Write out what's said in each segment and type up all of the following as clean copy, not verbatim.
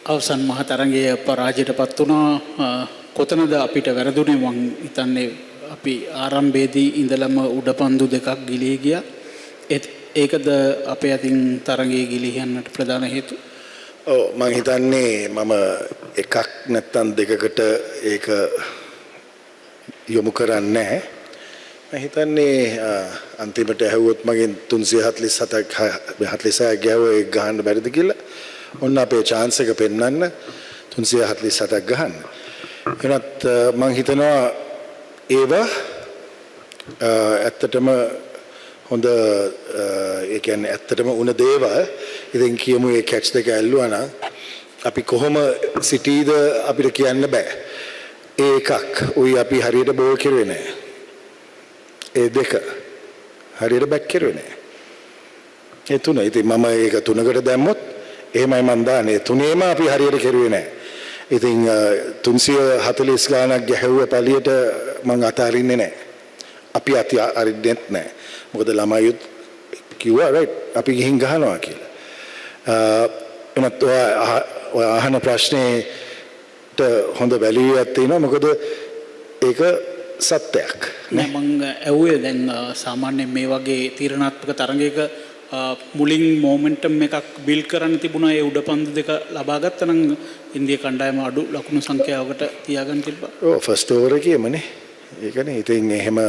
අවසන් මහ තරගයේ පරාජයටපත් වුණා. කොතනද අපිට වැරදුනේ? මං හිතන්නේ අපි ආරම්භයේදී ඉඳලම උඩපන්දු දෙකක් ගිලී ගියා. ඒකද අපේ අතින් තරගයේ ගිලිහන්නට ප්‍රධාන හේතුව? ඔව් මං හිතන්නේ මම එකක් නැත්තම් දෙකකට ඒක යොමු කරන්නේ නැහැ. මම හිතන්නේ අන්තිමට ඇහුවොත් මගෙන් 347ක් 46ක් ගෑවෝ ඒක ගහන්න බැරිද කියලා. ඔන්න අපේ chance එක පෙන්වන්න 347ක් ගහන්න. එනත් මම හිතනවා ඒව ඇත්තටම හොඳ ඒ කියන්නේ ඇත්තටම උන දේවල්. ඉතින් කියමු ඒ කැච් දෙක ඇල්ලුවා නම් අපි කොහොම සිටීද අපිට කියන්න බෑ. ඒකක් උයි අපි හරියට බෝල් කෙරුවේ නැහැ. ඒ දෙක හරියට බැක් කෙරුවේ නැහැ. ඒ තුන ඉතින් මම ඒක තුනකට දැම්මොත් එහෙමයි මම දාන්නේ. තුනේම අපි හරියට කෙරුවේ නැහැ. ඉතින් 340 ගානක් ගැහුව පළියට මම අතාරින්නේ නැහැ. අපි අරින්නෙත් නැහැ. මොකද ළමයිත් කිව්වා රයිට් අපි ගිහින් ගහනවා කියලා. එනත් ඔය අහන ප්‍රශ්නේට හොඳ වැලියු එකක් තියෙනවා. මොකද ඒක සත්‍යයක්. නෑ මම ඇහුවේ දැන් සාමාන්‍යයෙන් මේ වගේ තීරණාත්මක තරගයක මුලින් මොමන්ටම් එකක් බිල් කරන්න තිබුණා. ඒ උඩපන්දු දෙක ලබා ගත්තා නම් ඉන්දියා කණ්ඩායම අඩු ලකුණු සංඛ්‍යාවකට තියාගන්න තිබ්බා. ඔව් ෆස්ට් ඕවර් එකේමනේ. ඒකනේ. ඉතින් එහෙම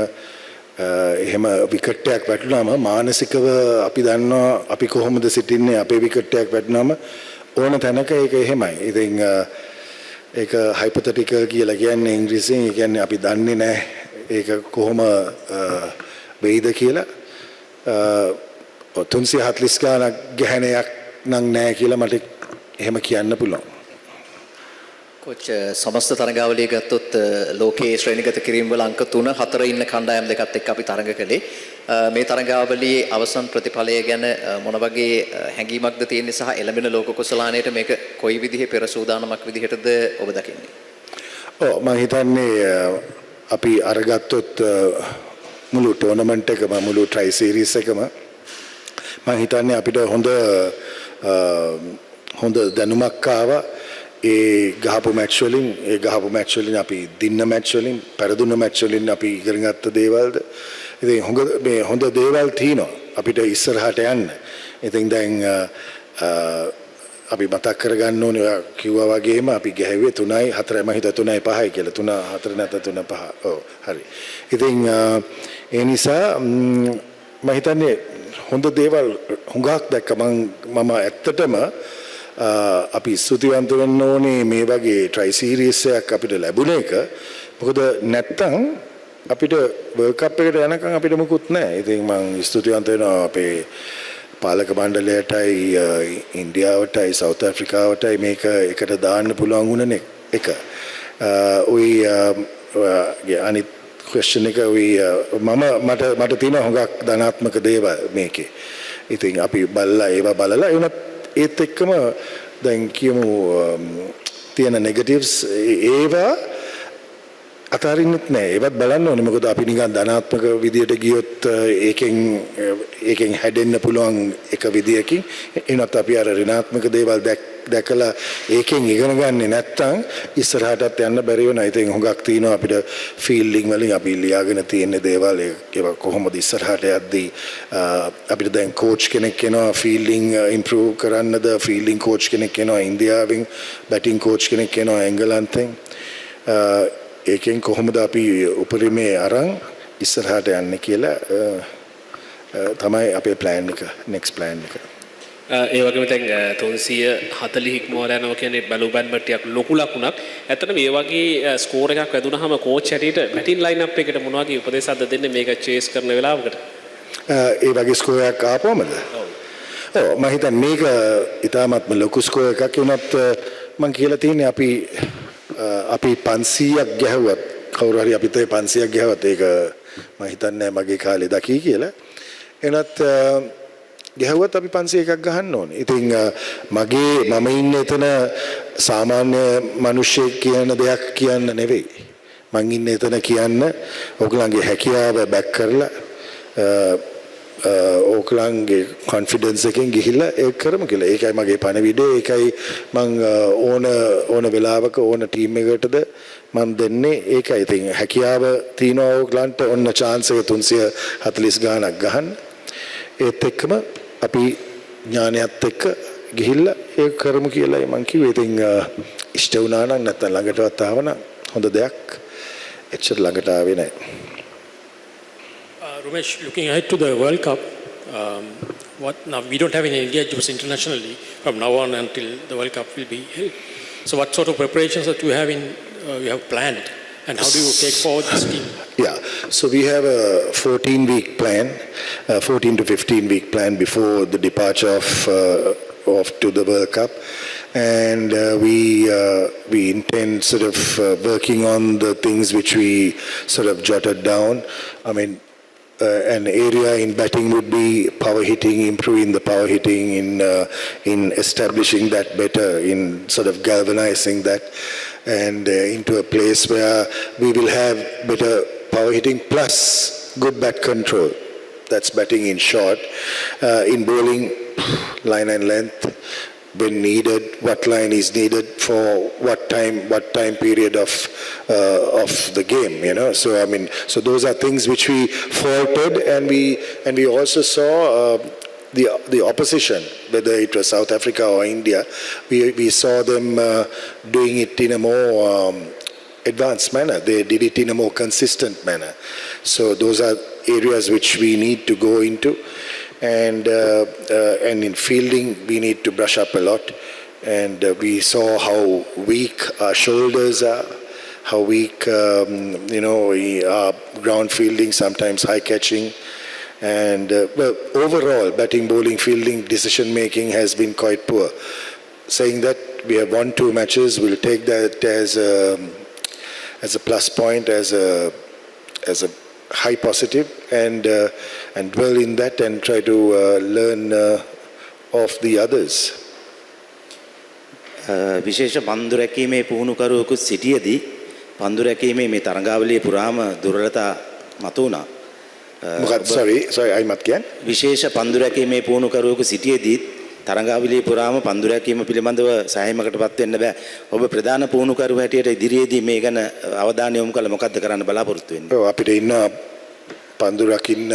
විකට් එකක් වැටුනම මානසිකව අපි දන්නවා අපි කොහොමද සිටින්නේ. අපේ විකට් එකක් වැටුනම ඕන තැනක ඒක එහෙමයි. ඉතින් ඒක හයිපොතටිකල් කියලා කියන්නේ ඉංග්‍රීසියෙන්. ඒ කියන්නේ අපි දන්නේ නැහැ ඒක කොහොම වෙයිද කියලා. 340 ගානක් ගැහණයක් නම් නැහැ කියලා මට එහෙම කියන්න පුළුවන්. කොච් සමස්ත තරගාවලිය ගත්තොත් ලෝකයේ ශ්‍රේණිගත කිරීම වල අංක 3-4 ඉන්න කණ්ඩායම් දෙකත් එක්ක අපි තරඟ කළේ. මේ තරගාවලියේ අවසන් ප්‍රතිඵලය ගැන මොන වගේ හැඟීමක්ද තියෙන්නේ සහ එළඹෙන ලෝක කුසලානයට මේක කොයි විදිහේ පෙර සූදානමක් විදිහටද ඔබ දකින්නේ? ඔව් මම හිතන්නේ අපි අරගත්තොත් මුළු ටෝර්නමන්ට් එකම මුළු ට්‍රයි සීරීස් එකම මම හිතන්නේ අපිට හොඳ දැනුමක් ආවා. ඒ ගහපු මැච් වලින් අපි දින්න මැච් වලින් පෙරදුන මැච් වලින් අපි ඉගෙන ගත්ත දේවල්ද. ඉතින් හොඳ දේවල් තියෙනවා අපිට ඉස්සරහට යන්න. ඉතින් දැන් අපි මතක් කරගන්න ඕනේ ඔයා කිව්වා වගේම අපි ගැහුවේ 3යි 4යි මම හිතුවා 3යි 5යි කියලා. 3 4 නැත්නම් 3 5. ඔව් හරි. ඉතින් ඒ නිසා මම හිතන්නේ හොඳ දේවල් හුඟක් දැක්ක. මම ඇත්තටම අපි ස්තුතිවන්ත වෙන්න ඕනේ මේ වගේ ට්‍රයි සීරීස් එකක් අපිට ලැබුණ එක. මොකද නැත්තම් අපිට වර්ල්ඩ් කප් එකට යනකම් අපිට මුකුත් නැහැ. ඉතින් මම ස්තුතිවන්ත වෙනවා අපේ පාලක මණ්ඩලයටයි ඉන්දියාවටයි සවුත් ආෆ්‍රිකාවටයි මේක එකට දාන්න පුළුවන් වුණ එක. අනිත් ක්වෙස්චන් එක මට තියෙන හුඟක් ධනාත්මක දේවල් මේකේ. ඉතින් අපි බලලා ඒවත් ඒත් එක්කම දැන් කියමු තියෙන නෙගටිව්ස් ඒවා අතාරින්නෙත් නෑ. ඒවත් බලන්න ඕනේ. මොකද අපි නිකන් ධනාත්මක විදියට ගියොත් ඒකෙන් හැදෙන්න පුළුවන් එක විදියකින්. එනත් අපි අර ඍණාත්මක දේවල් දැකලා ඒකෙන් ඉගෙන ගන්නේ නැත්තම් ඉස්සරහටත් යන්න බැරි වෙනවා. ඉතින් හුඟක් තියෙනවා අපිට ෆීල්ඩින් වලින් අපි ලියාගෙන තියෙන දේවල් ඒවා කොහොමද ඉස්සරහට යද්දී අපිට දැන් කෝච් කෙනෙක් එනවා ෆීල්ඩින් ඉම්ප්‍රූව් කරන්නද. ෆීල්ඩින් කෝච් කෙනෙක් එනවා ඉන්දියාවෙන්. බැටිං කෝච් කෙනෙක් එනවා එංගලන්තෙන්. ඒකෙන් කොහොමද අපි උපරිමේ අරන් ඉස්සරහට යන්නේ කියලා තමයි අපේ ප්ලෑන් එක නෙක්ස්ට් ප්ලෑන් එක. ඒ වගේම දැන් 340 ඉක්මවලා යනවා කියන්නේ බැලු බැලමට ටිකක් ලොකු ලකුණක්. ඇත්තටම මේ වගේ ස්කෝර් එකක් වැදුනහම කෝච් හැටියට බැටින් ලයින් අප් එකට මොන වගේ උපදේශයක්ද දෙන්නේ මේක චේස් කරන වෙලාවකට? ඒ වගේ ස්කෝර් එකක් ආපුවමද? ඔව් මම හිතන්නේ මේක ඉතාමත්ම ලොකු ස්කෝර් එකක් වුණත් මම කියලා තියෙන්නේ අපි 500ක් ගැහුවත් කවුරු හරි අපිට 500ක් ගැහුවත් ඒක මම හිතන්නේ මගේ කාලේ දකී කියලා. එනත් ගැහුවත් අපි 501ක් ගහන්න ඕනේ. ඉතින් මම ඉන්නේ එතන සාමාන්‍ය මිනිස්සෙක් කියන දෙයක් කියන්න නෙවෙයි. මං ඉන්නේ එතන කියන්න ඔයගලගේ හැකියාව බැක් කරලා ඕකලන්ගේ කොන්ෆිඩන්ස් එකෙන් ගිහිල්ලා ඒක කරමු කියලා. ඒකයි මගේ පණවිඩය. ඒකයි මං ඕන වෙලාවක ඕන ටීම් එකකටද මම දෙන්නේ. ඒකයි ඉතින් හැකියාව තියෙනවා ඕකලන්ට ඔන්න chance එක 340 ගාණක් ගහන්න. ඒත් එක්කම අපි ඥානයත් එක්ක ගිහිල්ලා ඒක කරමු කියලායි මං කිව්වේ. ඉතින් ඉෂ්ට වුණා නම් නැත්නම් ළඟටවත් ආවනම් හොඳ දෙයක්. එච්චර ළඟට ආවේ නැහැ. Ramesh, looking ahead to the World Cup, now we don't have any India jobs internationally from now on until the World Cup will be held. So what sort of preparations that you have planned, and how do you take forward this team? Yeah, so we have a 14-week plan, 14 to 15-week plan before the departure of to the World Cup, and we intend sort of working on the things which we sort of jotted down. I mean, an area in batting would be power hitting, improving the power hitting, in establishing that better, in sort of galvanizing that, and into a place where we will have better power hitting plus good bat control. That's batting in short. In bowling, line and length, when needed, what line is needed for what time period of the game, you know. So I mean, so those are things which we faltered, and we also saw the opposition, whether it was South Africa or India, we saw them doing it in a more advanced manner. They did it in a more consistent manner. So those are areas which we need to go into. And in fielding we need to brush up a lot, and we saw how weak our shoulders are, how weak our ground fielding, sometimes high catching, and well, overall batting, bowling, fielding, decision making has been quite poor. Saying that, we have won 2 matches. We'll take that as a plus point, as a high positive, and dwell in that and try to learn of the others. විශේෂ පන්දු රැකීමේ පුහුණුකරුවෙකු සිටියේදී පන්දු රැකීමේ මේ තරඟාවලියේ පුරාම දුර්වලතා මතුවුණා. sorry අයිමත් කියන්නේ විශේෂ පන්දු රැකීමේ පුහුණුකරුවෙකු සිටියේදී තරඟාවලියේ පුරාම පන්දු රැකීම පිළිබඳව සෑහීමකටපත් වෙන්න බෑ. ඔබ ප්‍රධාන පුහුණුකරුව හැටියට ඉදිරියේදී මේ ගැන අවධානය යොමු කළ මොකද්ද කරන්න බලාපොරොත්තු වෙන්නේ? ඔව්, අපිට ඉන්න පන්දු රකින්න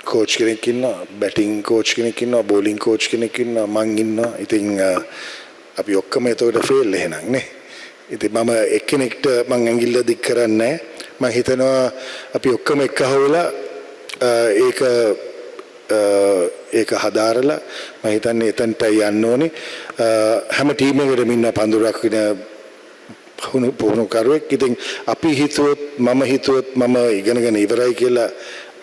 කෝච් කෙනෙක් ඉන්නවා, බැටිං කෝච් කෙනෙක් ඉන්නවා, බෝලිං කෝච් කෙනෙක් ඉන්නවා, මං ඉන්නවා. ඉතින් අපි ඔක්කොම එතකොට ෆේල් එහෙනම් නේ. ඉතින් මම එක්කෙනෙක්ට මං ඇඟිල්ල දික් කරන්නේ නැහැ. මම හිතනවා අපි ඔක්කොම එක්කහුවලා ඒක හදාරලා මම හිතන්නේ එතනට යන්න ඕනේ. හැම ටීම් එකකටම ඉන්න පන්දු රකින්න පුහුණුකරුවෙක්. ඉතින් අපි හිතුවොත් මම ඉගෙනගෙන ඉවරයි කියලා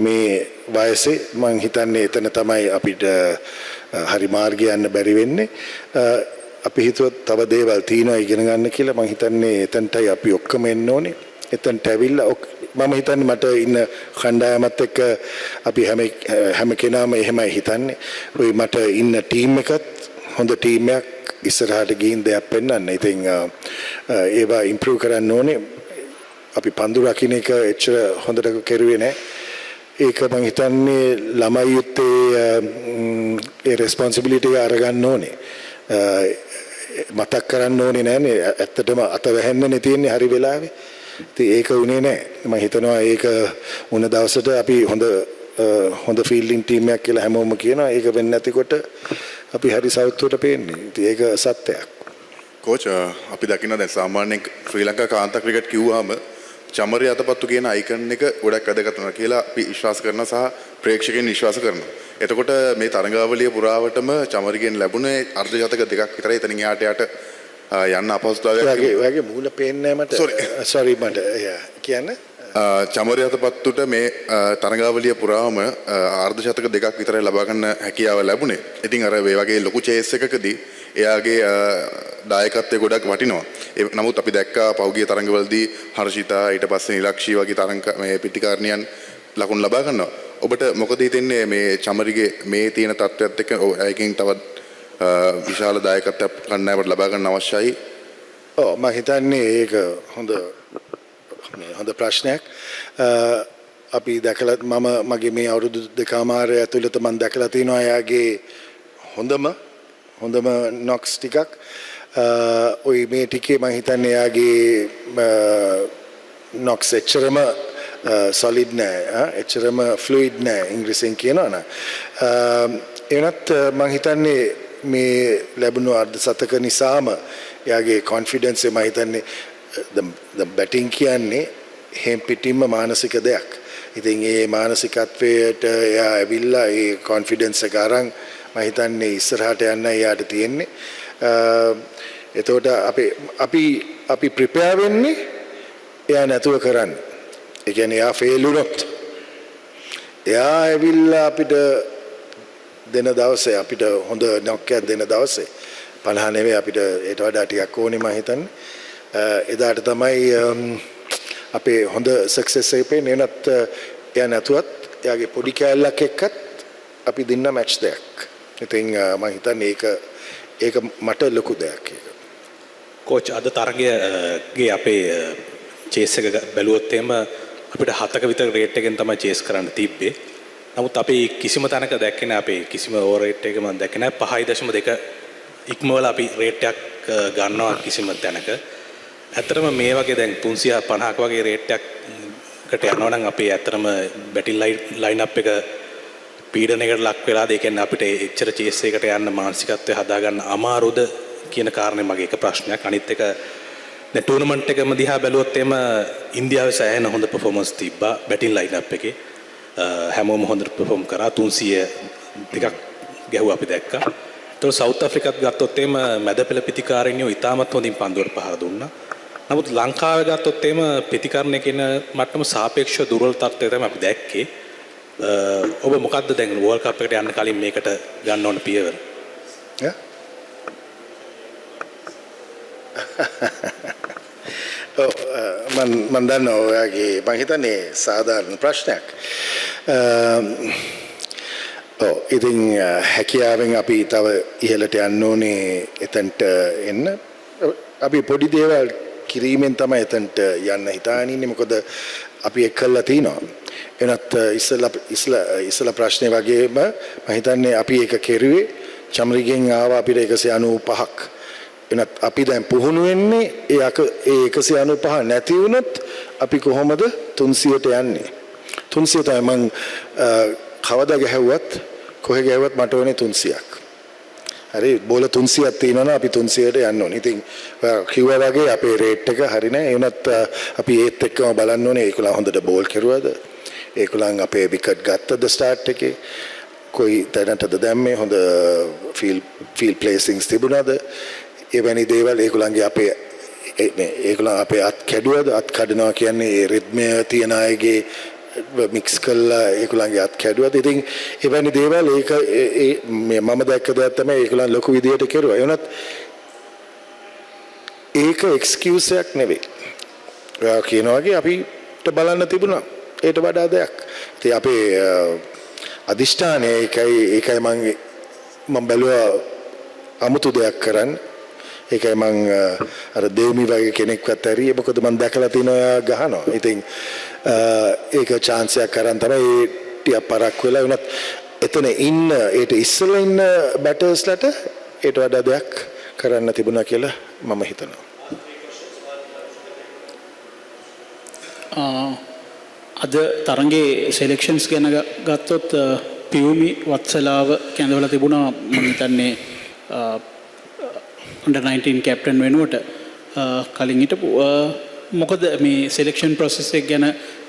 මේ වයසේ මම හිතන්නේ එතන තමයි අපිට හරි මාර්ගය යන්න බැරි වෙන්නේ. අපි හිතුවත් තව දේවල් තියෙනවා ඉගෙන ගන්න කියලා. මම හිතන්නේ එතනටයි අපි ඔක්කොම එන්න ඕනේ. එතනට ඇවිල්ලා මම හිතන්නේ මට ඉන්න කණ්ඩායමත් එක්ක අපි හැම කෙනාම එහෙමයි හිතන්නේ. ඔය මට ඉන්න ටීම් එකත් හොඳ ටීම් එකක් ඉස්සරහට ගිහින් දෙයක් පෙන්වන්න. ඉතින් ඒවා ඉම්ප්‍රූව් කරන්න ඕනේ. අපි පන්දු රකින්න එක එච්චර හොඳට කෙරුවේ නැහැ. ඒක මම හිතන්නේ ළමයි යුත්තේ ඒ රෙස්පොන්සිබිලිටි එක අරගන්න ඕනේ. මතක් කරන්න ඕනේ නෑනේ. ඇත්තටම අත වැහෙන්නනේ තියෙන්නේ හරි වෙලාවේ. ඉතින් ඒක උනේ නෑ. මම හිතනවා ඒක උන දවසට අපි හොඳ ෆීල්ඩින් ටීම් එකක් කියලා හැමෝම කියනවා. ඒක වෙන්නේ නැතිකොට අපි හරි සෞත්වයට පේන්නේ. ඉතින් ඒක සත්‍යයක්. කෝච් අපි දකින්න දැන් සාමාන්‍යයෙන් ශ්‍රී ලංකා කාන්තා ක්‍රිකට් කිව්වහම චමරි අතපත්තු කියන අයිකන් එක ගොඩක් වැදගත් වෙනවා කියලා අපි විශ්වාස කරනවා සහ ප්‍රේක්ෂකයන් විශ්වාස කරනවා. එතකොට මේ තරඟාවලිය පුරාවටම චමරිගෙන් ලැබුණේ අර්ධ ශතක 2ක් විතරයි. එතනින් යාට යන්න අපහසුතාවයක්. ඔයගේ මූල පේන්නේ මට. sorry මට කියන්න. චමරි අතපත්තුට මේ තරඟාවලිය පුරාම අර්ධ ශතක 2ක් විතරයි ලබා ගන්න හැකියාව ලැබුණේ. ඉතින් අර මේ වගේ ලොකු චේස් එකකදී එයාගේ දායකත්වය ගොඩක් වටිනවා. නමුත් අපි දැක්කා පහුගිය තරඟවලදී හර්ෂිතා ඊට පස්සේ නිලක්ෂී වගේ තරඟ මේ පිටිකාරණියන් ලකුණු ලබා ගන්නවා. ඔබට මොකද හිතෙන්නේ මේ චමරිගේ මේ තියෙන තත්ත්වයක් එක්ක ඒකෙන් තවත් විශාල දායකත්වයක් කණ්ඩායමට ලබා ගන්න අවශ්‍යයි? ඔව් මම හිතන්නේ ඒක හොඳ ප්‍රශ්නයක්. අපි දැකලා මගේ මේ අවුරුදු දෙකමාර ඇතුළත මම දැකලා තියෙනවා එයාගේ හොඳම නොක්ස් ටිකක් ඔය මේ ටිකේ මම හිතන්නේ එයාගේ නොක්ස් එච්චරම solid නෑ එච්චරම fluid නෑ ඉංග්‍රීසියෙන් කියනවා නම් එනත් මම හිතන්නේ මේ ලැබුණු අර්ධ શතක නිසාම එයාගේ confidence මම හිතන්නේ the batting කියන්නේ හැම පිටින්ම මානසික දෙයක්. ඉතින් ඒ මානසිකත්වයට එයා ඇවිල්ලා ඒ confidence එක අරන් මම හිතන්නේ ඉස්සරහට යන්න එයාට තියෙන්නේ. එතකොට අපි prepare වෙන්නේ එයා නැතුව කරන්නේ. ඒ කියන්නේ එයා fail වුණොත් එයා ඇවිල්ලා අපිට දෙන දවසේ අපිට හොඳ knock එකක් දෙන දවසේ 50 නෙවෙයි අපිට ඊට වඩා ටිකක් ඕනේ මම හිතන්නේ. එදාට තමයි අපේ හොඳ සක්සස් එක පේන්නේ. එනත් එයා නැතුවත් එයාගේ පොඩි කෑල්ලක් එක්කත් අපි දෙන්න මැච් දෙයක්. ඉතින් මම හිතන්නේ ඒක මට ලොකු දෙයක් ඒක. කෝච් අද තරගයේ අපේ චේස් එක බැලුවොත් එහෙම අපිට 7ක විතර රේට් එකෙන් තමයි චේස් කරන්න තිබ්බේ. නමුත් අපි කිසිම තැනක දැක්කේ නැහැ අපේ කිසිම ඕවර් රේට් එක මම දැක්කේ නැහැ 5.2 ඉක්මවලා අපි රේට් එකක් ගන්නවා කිසිම තැනක. ඇත්තටම මේ වගේ දැන් 350ක වගේ රේට් එකකට යනවා නම් අපේ ඇත්තටම බැටින් ලයින් අප් එක පීඩනයකට ලක් වෙලාද ඒ කියන්නේ අපිට එච්චර චේස් එකකට යන්න මානසිකත්වය හදාගන්න අමාරුද කියන කාරණේ මගේ එක ප්‍රශ්නයක්. අනිත් එක දැන් ටූර්නමන්ට් එකම දිහා බැලුවොත් එම ඉන්දියාවේ සෑහෙන හොඳ පර්ෆෝමන්ස් තිබ්බා බැටින් ලයින් අප් එකේ. හැමෝම හොඳට පර්ෆෝම් කරා 300 ටිකක් ගැහුවා අපි දැක්කා. ඒතකොට සවුත් අප්‍රිකාත් ගත්තොත් එම මැද පෙළ පිතිකාරිනියෝ ඉතාමත් හොඳින් පන්දුවට පහර දුන්නා. නමුත් ලංකාවේ ගත්තොත් එම පිතිකරණය කියන මට්ටම සාපේක්ෂව දුර්වල තත්ත්වයක් තමයි අපි දැක්කේ. ඔබ මොකද්ද දැන් වර්ල්ඩ් කප් එකට යන්න කලින් මේකට ගන්න ඕන පියවර? මම දන්නවා ඔයාගේ මම හිතන්නේ සාධාරණ ප්‍රශ්නයක්. ඉතින් හැකියාවෙන් අපි තව ඉහළට යන්න ඕනේ එතනට එන්න. අපි පොඩි දේවල් කිරීමෙන් තමයි එතනට යන්න හිතාගෙන ඉන්නේ. මොකද අපි ඒක කළා තිනවා. එනත් ඉස්සලා ප්‍රශ්නේ වගේම මම හිතන්නේ අපි ඒක කෙරුවේ චම්රිගෙන් ආවා අපිට 195ක්. එනත් අපි දැන් පුහුණු වෙන්නේ ඒ 195 නැති වුණොත් අපි කොහොමද 300ට යන්නේ? 300 තමයි මං කවදා ගැහුවත් කොහෙ ගැහුවත් මට ඕනේ 300ක්. හරි බෝල 300ක් තියෙනවනේ අපි 300ට යන්න ඕනේ. ඉතින් කිව්වා වගේ අපේ රේට් එක හරි නෑ. ඒ වුණත් අපි ඒත් එක්කම බලන්න ඕනේ ඒගොල්ලෝ හොඳට බෝල් කරුවද? ඒගොල්ලන් අපේ විකට් ගත්තද ස්ටාර්ට් එකේ? කොයි තැනටද දැම්මේ? හොඳ ෆීල්ඩ් ප්ලේසින්ග්ස් තිබුණාද? එවැනි දේවල් ඒගොල්ලන්ගේ ඒගොල්ලන් අපේ අත් කැඩුවද? අත් කඩනවා කියන්නේ ඒ රිද්මය තියන අයගේ මික්ස් කළා ඒගොල්ලන්ගේ අත් කැඩුවද? ඉතින් එවැනි දේවල් ඒක මම දැක්ක දෙයක් තමයි ඒගොල්ලන් ලොකු විදියට කෙරුවා. ඒ වුණත් ඒක එක්ස්කියුස් එකක් නෙවෙයි. ඔයා කියන වගේ අපිට බලන්න තිබුණා ඒට වඩා දෙයක්. ඉතින් අපේ අදිෂ්ඨානය ඒකයි මම බැලුවා අමුතු දෙයක් කරන්න. ඒකයි මං අර දෙවි වගේ කෙනෙක්වත් ඇරියේ මොකද මං දැකලා තිනවා ගහනවා. ඉතින් ඒක chance එකක් කරන් තමයි ටික පරක් වෙලා වුණත් එතන ඉන්න ඒට ඉස්සෙල්ලා ඉන්න බැටර්ස්ලට ඒට වඩා දෙයක් කරන්න තිබුණා කියලා මම හිතනවා. අද තරගේ සෙලෙක්ෂන්ස් ගැන ගත්තොත් පියුමි වත්සලාව කැඳවලා තිබුණා මම හිතන්නේ under 19 කැප්ටන් වෙනුවට කලින් හිටපු මොකද මේ සිලෙක්ෂන් ප්‍රොසෙස් එක ගැන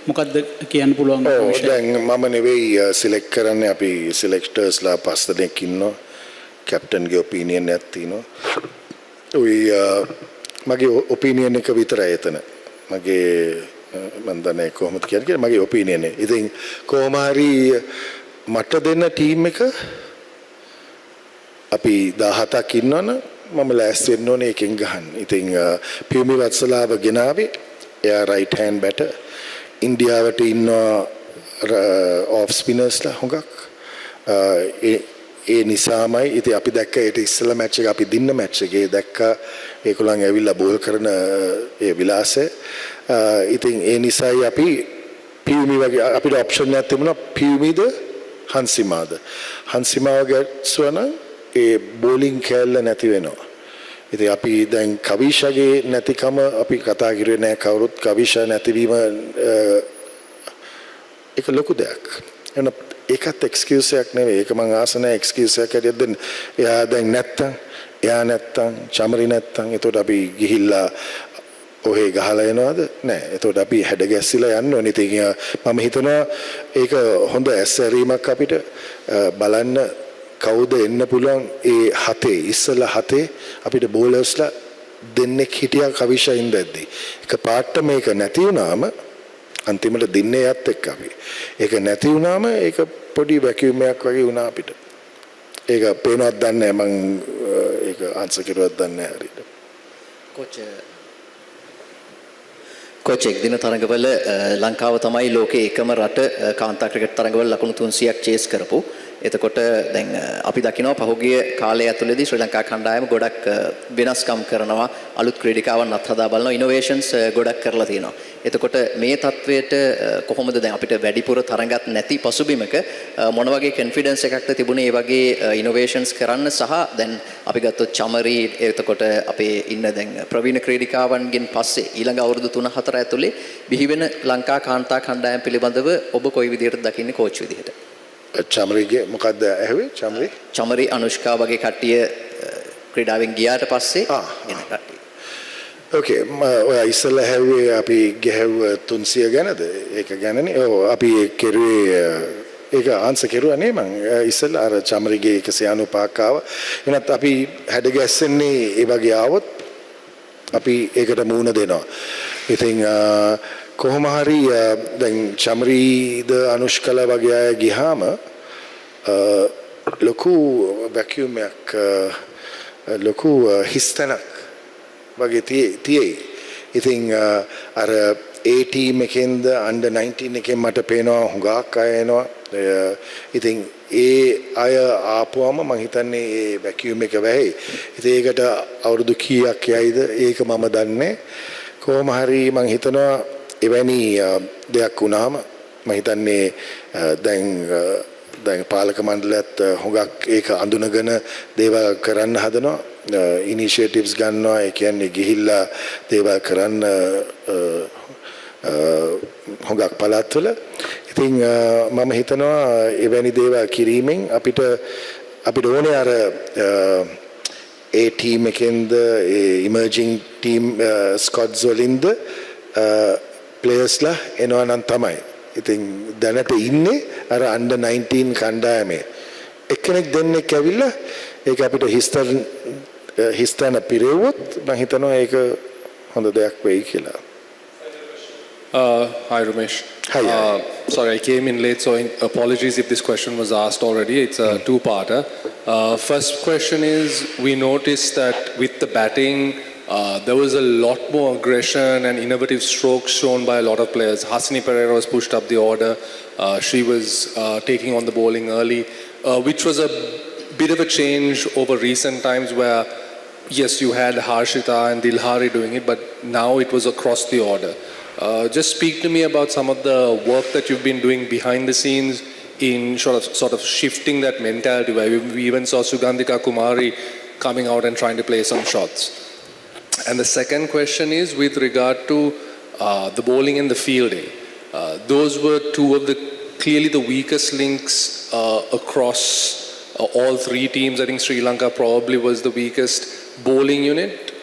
මොකද්ද කියන්න පුළුවන්? දැන් මම නෙවෙයි සිලෙක්ට් කරන්නේ අපි සිලෙක්ටර්ස්ලා 5 දෙනෙක් ඉන්නවා. කැප්ටන්ගේ ඔපිනියන් එකක් තියෙනවා. මගේ ඔපිනියන් එක විතරයි එතන. මගේ මම දන්නේ කොහොමද කියන්නේ මගේ ඔපිනියන් එක. ඉතින් කොහොම හරි මට දෙන්න ටීම් එක අපි 17ක් ඉන්නවනේ මම ලෑස්ති වෙන්න ඕනේ එකෙන් ගහන්න. ඉතින් පියුමි වත්සලාව ගෙනාවේ එයා රයිට් හෑන්ඩ් බැටර්. ඉන්දියාවට ඉන්නවා ඔෆ් ස්පිනර්ස්ලා හුඟක්. ඒ නිසාමයි ඉතින් අපි දැක්ක ඒට ඉස්සෙල්ලා මැච් එක අපි දින්න මැච් එකේ දැක්කා ඒගොල්ලන් ඇවිල්ලා බෝල් කරන ඒ විලාසය. ඉතින් ඒ නිසායි අපි පියුමි වගේ අපිට ඔප්ෂන් එකක් තිබුණා පියුමිද හන්සිමාද. හන්සිමාව ගැස්සුවා නම් ඒ බෝලිං කෑල්ල නැති වෙනවා. ඉතින් අපි දැන් කවිෂාගේ නැතිකම අපි කතා කරේ නෑ කවුරුත් කවිෂා නැතිවීම ඒක ලොකු දෙයක්. ඒකත් එක්ස්කියුස් එකක් නෙවෙයි. ඒක මං ආස නැහැ එක්ස්කියුස් එකක් හැටියට දෙන්න. එයා දැන් නැත්තම් චමරි නැත්තම් එතකොට අපි ගිහිල්ලා ඔහේ ගහලා එනවද? නෑ. එතකොට අපි හැඩ ගැස්සිලා යන්න ඕනේ. ඉතින් මම හිතනවා ඒක හොඳ ඇස්සරීමක් අපිට බලන්න කවුද එන්න පුළුවන් ඒ හතේ ඉස්සලා හතේ අපිට බෝලර්ස්ලා දෙන්නෙක් හිටියා කවිෂා ඉඳද්දි. එක පාට මේක නැති වුණාම අන්තිමට දින්නේ යත් එක්ක අපි. ඒක නැති වුණාම ඒක පොඩි වැකියුම් එකක් වගේ වුණා අපිට. ඒක පේනවත් දන්නේ නැහැ මං ඒක ආන්සර් කරුවත් දන්නේ නැහැ හරියට. කොච් එක් දින තරඟවල ලංකාව තමයි ලෝකයේ එකම රට කාන්තා ක්‍රිකට් තරඟවල ලකුණු 300ක් චේස් කරපු. එතකොට දැන් අපි දකිනවා පහුගිය කාලය ඇතුළතදී ශ්‍රී ලංකා කණ්ඩායම ගොඩක් වෙනස්කම් කරනවා අලුත් ක්‍රීඩිකාවන් අත්හදා බලනවා ඉනෝවේෂන්ස් ගොඩක් කරලා තියෙනවා. එතකොට මේ තත්වයට කොහොමද දැන් අපිට වැඩිපුර තරඟත් නැති පසුබිමක මොන වගේ කොන්ෆිඩන්ස් එකක්ද තිබුණේ මේ වගේ ඉනෝවේෂන්ස් කරන්න සහ දැන් අපි ගත්තොත් චමරි එතකොට අපේ ඉන්න දැන් ප්‍රවීණ ක්‍රීඩිකාවන්ගෙන් පස්සේ ඊළඟ අවුරුදු 3-4 ඇතුලේ බිහි වෙන ලංකා කාන්තා කණ්ඩායම පිළිබඳව ඔබ කොයි විදිහටද දකින්නේ කෝච් විදිහට? චමරිගේ මොකද්ද ඇහුවේ චමරි අනුෂ්කා වගේ කට්ටිය ක්‍රීඩාවෙන් ගියාට පස්සේ එන කට්ටිය. ඕකේ ඔය ඉස්සෙල්ලා හැව්වේ අපි ගැහුව 300 ගැනද ඒක ගැනනේ. ඔව් අපි කෙරුවේ ඒක ආන්සර් කෙරුවා නේ මං ඉස්සෙල්ලා අර චමරිගේ 195ක් ආවා. එනත් අපි හැඩ ගැස්සෙන්නේ ඒ වගේ ආවොත් අපි ඒකට මූණ දෙනවා. ඉතින් කොහොම හරි දැන් චමරීද අනුෂ්කලා වගේ අය ගියාම ලොකු වැකියුම් එකක් ලොකු හිස්තැනක් වගේ තියෙයි. ඉතින් අර A team එකෙන්ද under 19 එකෙන් මට පේනවා හුඟක් අය එනවා. ඉතින් ඒ අය ආපුවම මම හිතන්නේ ඒ වැකියුම් එක වැහි. ඉතින් ඒකට අවුරුදු කීයක් යයිද ඒක මම දන්නේ. කොහොම හරි මම හිතනවා එවැනි දෙයක් වුණාම මම හිතන්නේ දැන් පාලක මණ්ඩලයත් හුඟක් ඒක අඳුනගෙන දේවල් කරන්න හදනවා ඉනිෂියේටිව්ස් ගන්නවා. ඒ කියන්නේ ගිහිල්ලා දේවල් කරන්න හුඟක් පළාත්වල. ඉතින් මම හිතනවා එවැනි දේවල් කිරීමෙන් අපිට ඕනේ අර ඒ ටීම් එකෙන්ද ඒ ඉමර්ජින් ටීම් ස්කොඩ්ස් වලින්ද ප්ලේයර්ස්ලා එනවා නම් තමයි. ඉතින් දැනට ඉන්නේ අර under 19 කණ්ඩායමේ එක්කෙනෙක් දෙන්නෙක් ඇවිල්ලා ඒක අපිට හිස්තන පිරෙව්වොත් මම හිතනවා ඒක හොඳ දෙයක් වෙයි කියලා. Hi Ramesh. Hi. Sorry, I came in late, so apologies if this question was asked already. It's a two-parter. First question is, we noticed that with the batting, there was a lot more aggression and innovative strokes shown by a lot of players. Hasini Pereira was pushed up the order. She was taking on the bowling early, which was a bit of a change over recent times where, yes, you had Harshita and Dilhari doing it, but now it was across the order. Just speak to me about some of the work that you've been doing behind the scenes in sort of shifting that mentality, where we even saw Sugandhika Kumari coming out and trying to play some shots. And the second question is with regard to the bowling and the fielding. Those were two of the clearly the weakest links across all three teams. I think Sri Lanka probably was the weakest bowling unit,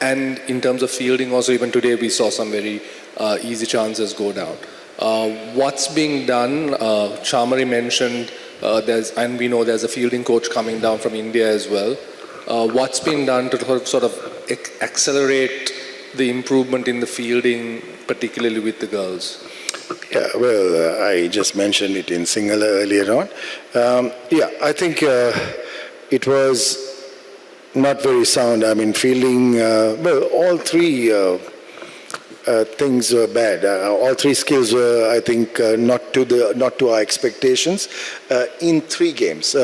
and in terms of fielding also, even today we saw some very easy chances go down. What's being done? Chamari mentioned and we know there's a fielding coach coming down from India as well. What's been done to sort of accelerate the improvement in the fielding, particularly with the girls? Yeah, well, I just mentioned it in Sinhala earlier on. I think it was not very sound. I mean, fielding, all three things were bad. All three skills were, I think, not to our expectations in three games.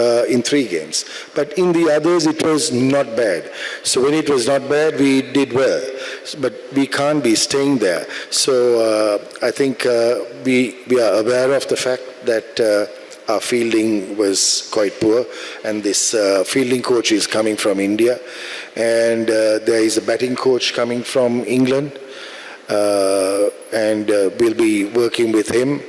But in the others, it was not bad. So when it was not bad, we did well. but we can't be staying there. So I think we are aware of the fact that our fielding was quite poor, and this fielding coach is coming from India, and there is a batting coach coming from England, and we'll be working with him.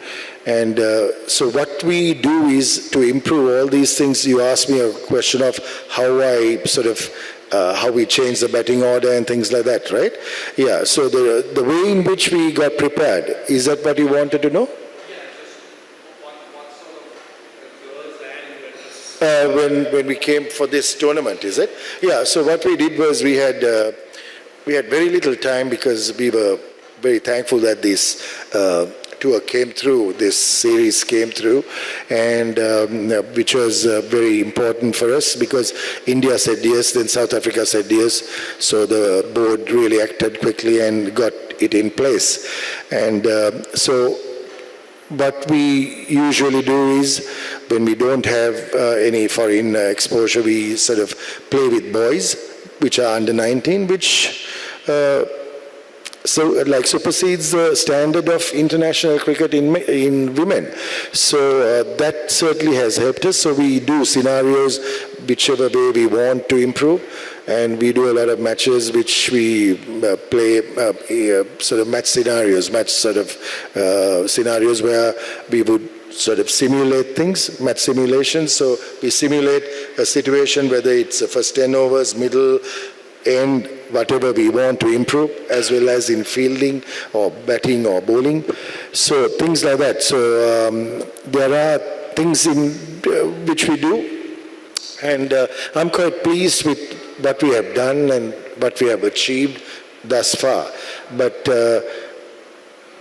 And so what we do is to improve all these things. You asked me a question of how I sort of how we change the batting order and things like that, right? Yeah, so the way in which we got prepared, is that what you wanted to know? When we came for this tournament, is it? Yeah, so what we did was we had very little time, because we were very thankful that this tour came through, this series came through, and which was very important for us, because India said yes, then South Africa said yes, so the board really acted quickly and got it in place. And so what we usually do is, when we don't have any foreign exposure, we sort of play with boys, which are under 19, which supersedes the standard of international cricket in women. So that certainly has helped us. So we do scenarios whichever way we want to improve, and we do a lot of matches which we play sort of match scenarios where we would sort of simulate things, match simulations. So we simulate a situation, whether it's the first 10 overs, middle, end, whatever we want to improve, as well as in fielding or batting or bowling. So things like that. So there are things in which we do, and I'm quite pleased with what we have done and what we have achieved thus far. But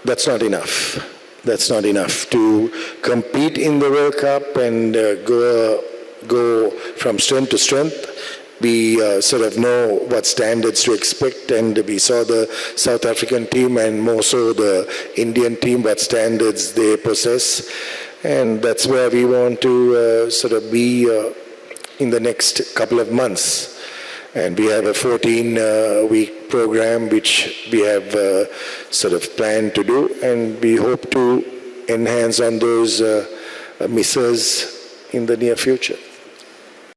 that's not enough. That's not enough to compete in the World Cup and go from strength to strength. We sort of know what standards to expect, and we saw the South African team, and more so the Indian team, what standards they possess. And that's where we want to sort of be in the next couple of months. And we have a 14-week program which we have sort of planned to do, and we hope to enhance on those misses in the near future.